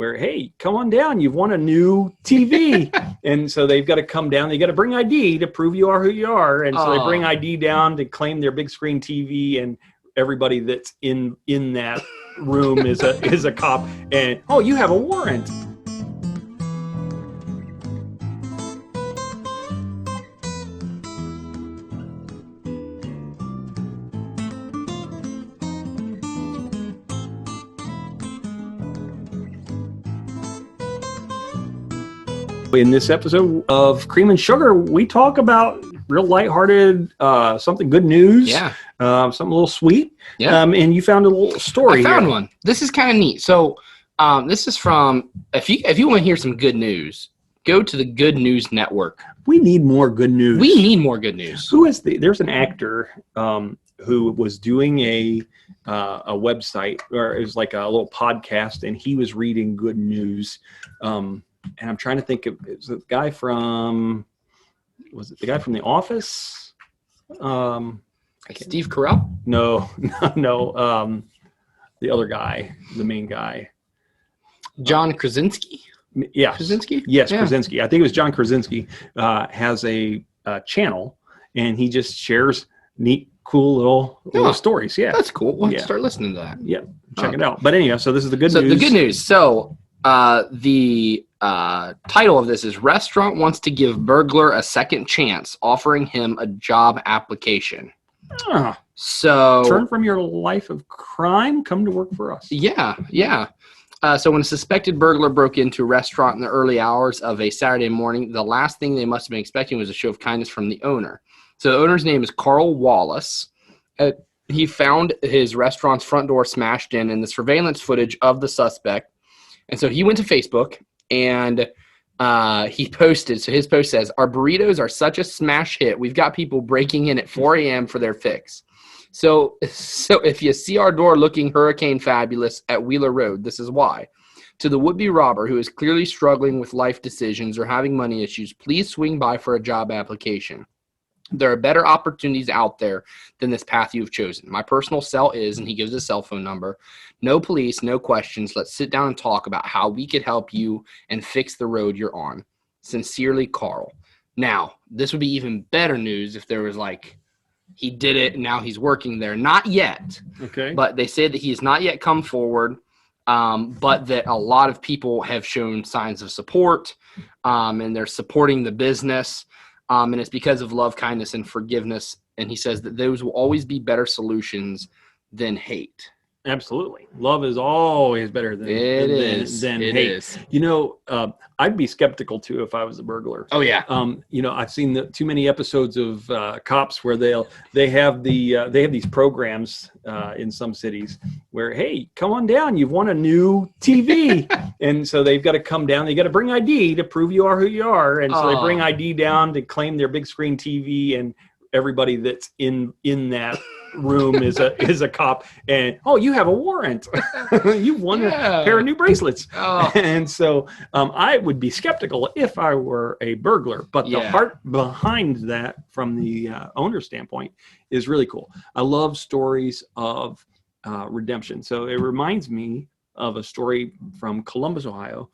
where, hey, come on down, you've won a new TV. And so they've got to come down. They got to bring ID to prove you are who you are. And so they bring ID down to claim their big screen TV, and everybody that's in that room is a cop. And, oh, you have a warrant. In this episode of Cream and Sugar, we talk about real lighthearted, something good news, something a little sweet, and you found a little story. I found one. This is kind of neat. So this is from, if you want to hear some good news, go to the Good News Network. We need more good news. We need more good news. There's an actor who was doing a website, or it was like a little podcast, and he was reading good news. And I'm trying to think of, was it the guy from The Office? Steve Carell? No. The other guy, the main guy. John Krasinski? Yeah. Krasinski? Yes, yeah. Krasinski. I think it was John Krasinski, has a channel, and he just shares neat, cool little stories. Yeah. That's cool. We'll have to start listening to that. Yeah. Check it out. But anyhow, so this is the good news. The good news. So the title of this is Restaurant Wants to Give Burglar a Second Chance, Offering Him a Job Application. So turn from your life of crime, come to work for us. Yeah. So when a suspected burglar broke into a restaurant in the early hours of a Saturday morning, the last thing they must have been expecting was a show of kindness from the owner. So the owner's name is Carl Wallace. He found his restaurant's front door smashed in and the surveillance footage of the suspect. And so he went to Facebook and he posted. So his post says, "Our burritos are such a smash hit. We've got people breaking in at 4 a.m. for their fix. So if you see our door looking hurricane fabulous at Wheeler Road, this is why. To the would-be robber who is clearly struggling with life decisions or having money issues, please swing by for a job application. There are better opportunities out there than this path you've chosen. My personal cell is," and he gives a cell phone number, "no police, no questions. Let's sit down and talk about how we could help you and fix the road you're on. Sincerely, Carl." Now, this would be even better news if there was like, he did it and now he's working there. Not yet. Okay. But they say that he has not yet come forward, but that a lot of people have shown signs of support, and they're supporting the business. And it's because of love, kindness, and forgiveness. And he says that those will always be better solutions than hate. Absolutely. Love is always better than hate. It is. You know, I'd be skeptical too if I was a burglar. Oh yeah. You know, I've seen too many episodes of Cops where they have these programs in some cities where, hey, come on down, you've won a new TV. And so they've got to come down. They got to bring ID to prove you are who you are. And so they bring ID down to claim their big screen TV, and everybody that's in that room is a cop. And, oh, you have a warrant. You won a pair of new bracelets. And so I would be skeptical if I were a burglar. But the heart behind that, from the owner's standpoint, is really cool. I love stories of redemption. So it reminds me of a story from Columbus, Ohio.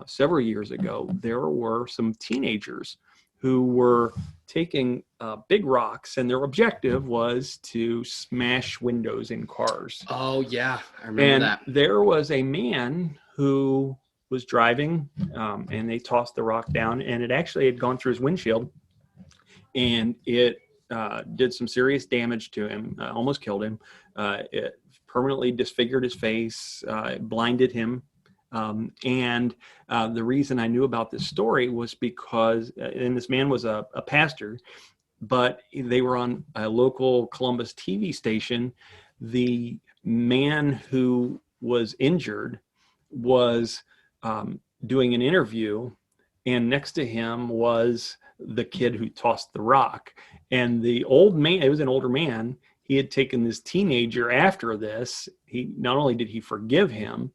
Several years ago, there were some teenagers who were taking big rocks, and their objective was to smash windows in cars. Oh, yeah. I remember that. And there was a man who was driving, and they tossed the rock down, and it actually had gone through his windshield, and it did some serious damage to him, almost killed him. It permanently disfigured his face, blinded him. And the reason I knew about this story was because, and this man was a pastor, but they were on a local Columbus TV station. The man who was injured was doing an interview, and next to him was the kid who tossed the rock. And the old man, it was an older man, he had taken this teenager after this. He not only did he forgive him,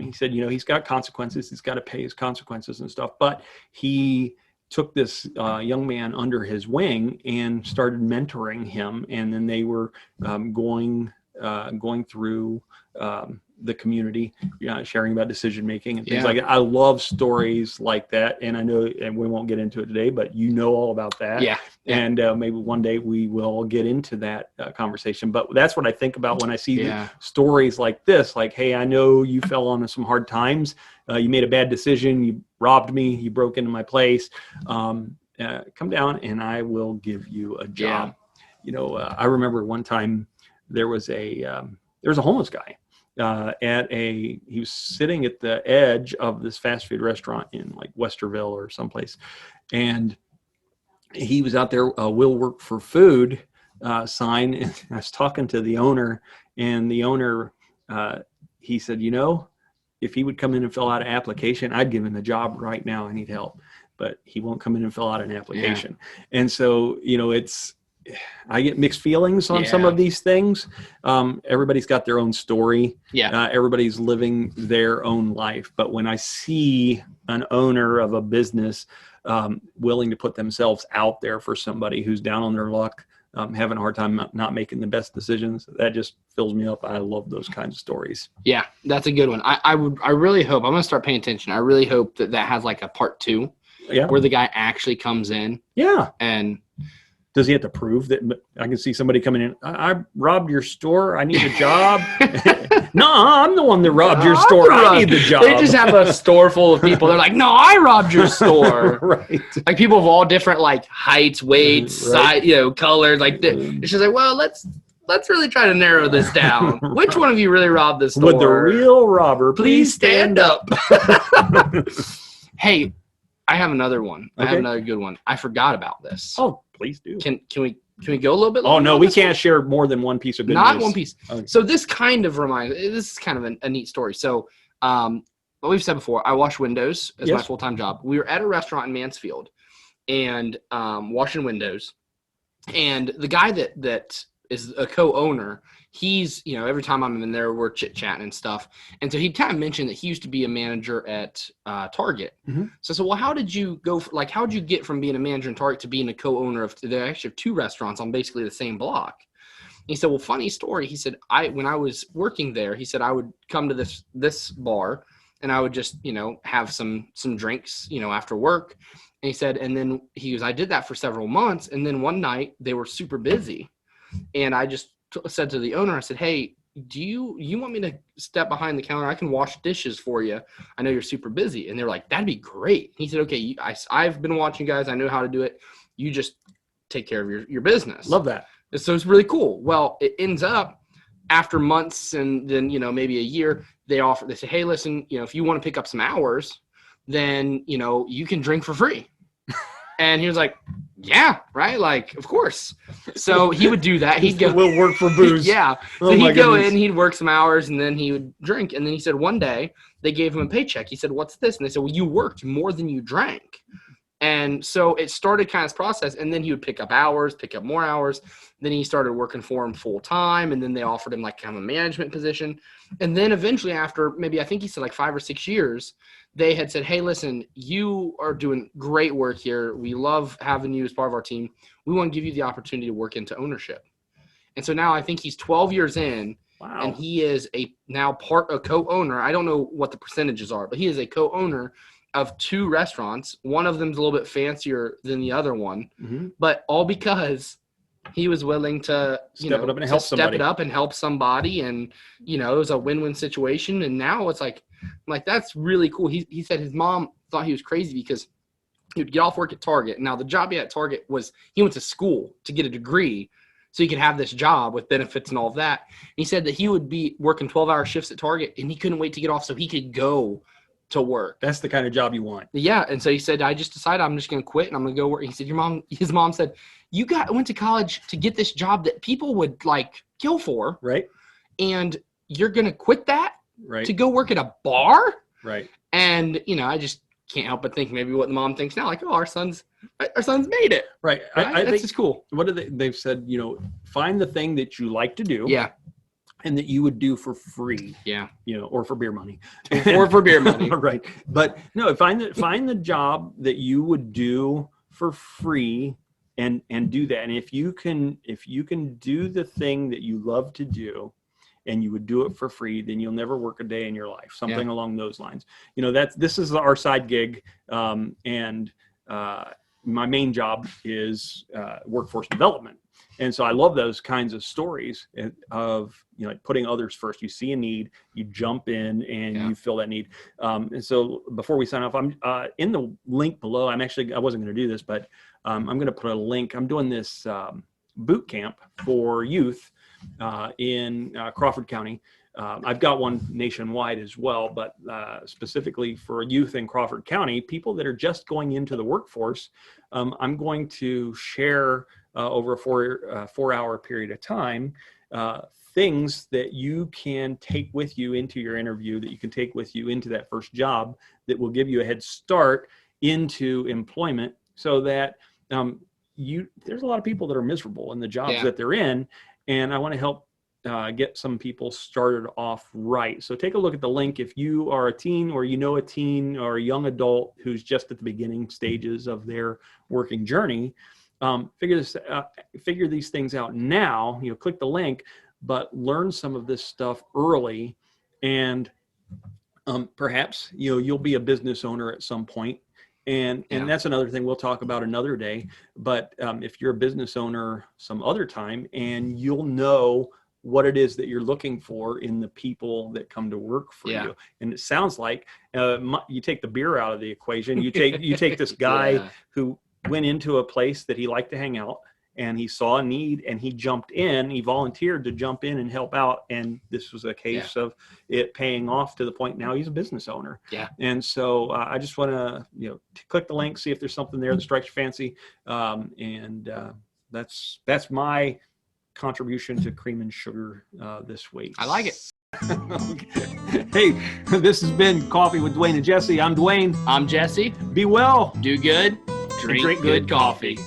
he said, you know, he's got consequences. He's got to pay his consequences and stuff. But he took this young man under his wing and started mentoring him. And then they were going through the community, sharing about decision making and things like that. I love stories like that, and I know, and we won't get into it today, but you know all about that. Yeah. And maybe one day we will get into that conversation. But that's what I think about when I see the stories like this. Like, hey, I know you fell on some hard times. You made a bad decision. You robbed me. You broke into my place. Come down, and I will give you a job. I remember one time there was a homeless guy. He was sitting at the edge of this fast food restaurant in like Westerville or someplace, and he was out there, will work for food sign. And I was talking to the owner, and the owner, he said, if he would come in and fill out an application, I'd give him the job right now. I need help, but he won't come in and fill out an application. And so, I get mixed feelings on some of these things. Everybody's got their own story. Everybody's living their own life. But when I see an owner of a business willing to put themselves out there for somebody who's down on their luck, having a hard time not making the best decisions, that just fills me up. I love those kinds of stories. Yeah, that's a good one. I really hope, I'm going to start paying attention. I really hope that has like a part 2 where the guy actually comes in. And does he have to prove that? I can see somebody coming in. I robbed your store. I need a job. No, I'm the one that robbed your store. I need the job. They just have a store full of people. They're like, no, I robbed your store. Right. Like people of all different like heights, weights, size, colors. Like it's just like, well, let's really try to narrow this down. Which one of you really robbed this store? Would the real robber please stand up? Hey, I have another one. I have another good one. I forgot about this. Oh, please do. Can we go a little bit longer? Oh, no, we can't share more than one piece of good news. Not one piece. Okay. So this kind of this is kind of a neat story. So what we've said before, I wash windows as my full-time job. We were at a restaurant in Mansfield and washing windows. And the guy that is a co-owner, he's, every time I'm in there, we're chit-chatting and stuff. And so he kind of mentioned that he used to be a manager at Target. Mm-hmm. So I said, well, how did you how'd you get from being a manager in Target to being a co-owner of, they actually have 2 restaurants on basically the same block? He said, well, funny story. He said, when I was working there, he said, I would come to this bar and I would just, have some drinks, after work. And he said, and then he goes, I did that for several months. And then one night they were super busy. And I just said to the owner, I said, hey, do you want me to step behind the counter? I can wash dishes for you. I know you're super busy. And they're like, that'd be great. He said, okay, I've been watching you guys. I know how to do it. You just take care of your business. Love that. So it's really cool. Well, it ends up after months and then, maybe a year, they say, hey, listen, if you want to pick up some hours, then, you can drink for free. And he was like, yeah, right? Like, of course. So he would do that. He'd go, we'll work for booze. Yeah. So he'd go in, he'd work some hours, and then he would drink. And then he said one day they gave him a paycheck. He said, what's this? And they said, well, you worked more than you drank. And so it started kind of this process. And then he would pick up more hours. Then he started working for him full time. And then they offered him like kind of a management position. And then eventually after maybe, I think he said like 5 or 6 years, they had said, hey, listen, you are doing great work here. We love having you as part of our team. We want to give you the opportunity to work into ownership. And so now I think he's 12 years in. Wow. And he is a co-owner. I don't know what the percentages are, but he is a co-owner of 2 restaurants. One of them's a little bit fancier than the other one, but all because he was willing to step it up and help somebody. And, it was a win-win situation. And now it's like, that's really cool. He said his mom thought he was crazy because he would get off work at Target. Now the job he had at Target was he went to school to get a degree so he could have this job with benefits and all of that. And he said that he would be working 12-hour shifts at Target and he couldn't wait to get off so he could go to work. That's the kind of job you want. Yeah. And so he said, I just decided I'm just going to quit and I'm going to go work. He said, his mom said, you went to college to get this job that people would like kill for. Right. And you're going to quit that right. to go work at a bar. Right. And, I just can't help but think maybe what the mom thinks now, like, oh, our son's made it. Right. I think it's cool. What do they've said, find the thing that you like to do. Yeah. And that you would do for free. Yeah. Or for beer money. Or for beer money. Right. But no, find the job that you would do for free and do that. And if you can do the thing that you love to do and you would do it for free, then you'll never work a day in your life. Something along those lines. This is our side gig, and my main job is workforce development. And so I love those kinds of stories of, like putting others first. You see a need, you jump in and you fill that need. And so before we sign off, I'm in the link below. I wasn't going to do this, but I'm going to put a link. I'm doing this boot camp for youth in Crawford County. I've got one nationwide as well, but specifically for youth in Crawford County, people that are just going into the workforce, I'm going to share over a 4-hour period of time things that you can take with you into your interview, that you can take with you into that first job, that will give you a head start into employment, so that there's a lot of people that are miserable in the jobs that they're in, and I want to help get some people started off right. So take a look at the link if you are a teen, or a teen or a young adult who's just at the beginning stages of their working journey. Figure these things out now. Click the link, but learn some of this stuff early, and perhaps you'll be a business owner at some point. And that's another thing we'll talk about another day. But if you're a business owner some other time, and you'll know what it is that you're looking for in the people that come to work for you. And it sounds like you take the beer out of the equation. You take this guy who went into a place that he liked to hang out, and he saw a need, and he jumped in. He volunteered to jump in and help out, and this was a case of it paying off to the point now he's a business owner. And so I just want to click the link, see if there's something there that strikes your fancy, and that's my contribution to Cream and Sugar this week. I like it. Hey, this has been Coffee with Dwayne and Jesse. I'm Dwayne. I'm Jesse. Be well. Do good. Drink good coffee.